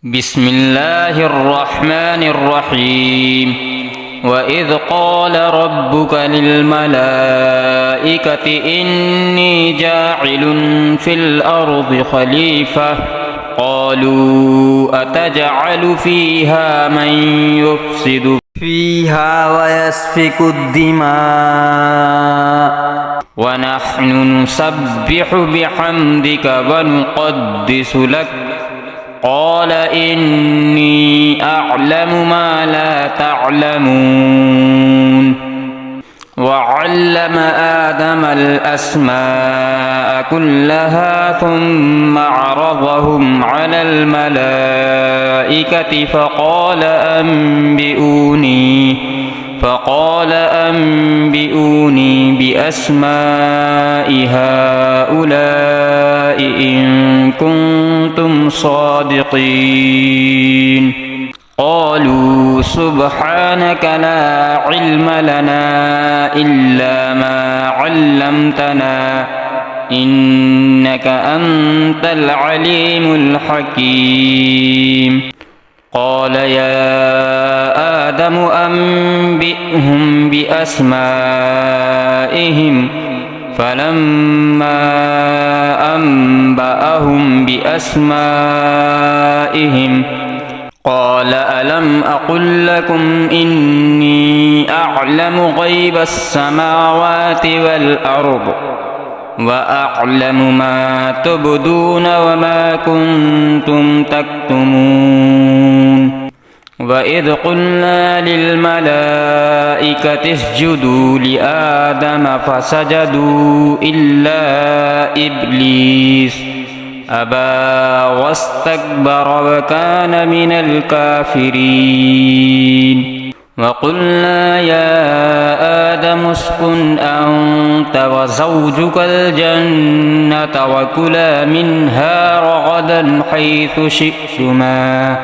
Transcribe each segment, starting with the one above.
بسم الله الرحمن الرحيم وإذ قال ربك للملائكة إني جاعل في الأرض خليفة قالوا أتجعل فيها من يفسد فيها ويسفك الدماء ونحن نسبح بحمدك ونقدس لك قال إني أعلم ما لا تعلمون وعلم آدم الأسماء كلها ثم عرضهم على الملائكة فقال أنبئوني بأسماء هؤلاء إن كنتم صادقين قالوا سبحانك لا علم لنا إلا ما علمتنا إنك أنت العليم الحكيم قال يا آدم أنبئهم بأسمائهم فلما أنبأهم بأسمائهم قال ألم أقل لكم إني أعلم غيب السماوات والأرض وأعلم ما تبدون وما كنتم تكتمون وإذ قلنا للملائكة اسجدوا لآدم فسجدوا إلا إبليس أبى واستكبر وكان من الكافرين وقلنا يا آدم اسكن أنت وزوجك الجنة وكلا منها رغدا حيث شئتما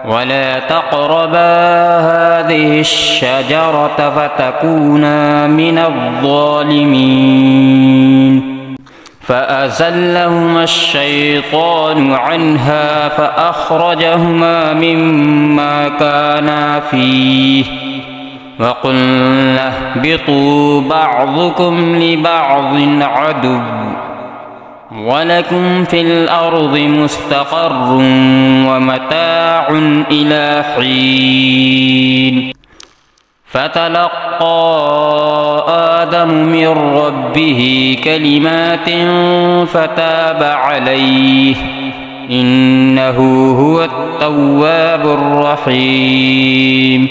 ولا تقربا هذه الشجرة فتكونا من الظالمين فأزلهما الشيطان عنها فأخرجهما مما كانا فيه وقلنا اهبطوا بعضكم لبعض عدو ولكم في الأرض مستقر ومتاع إلى حين فتلقى آدم من ربه كلمات فتاب عليه إنه هو التواب الرحيم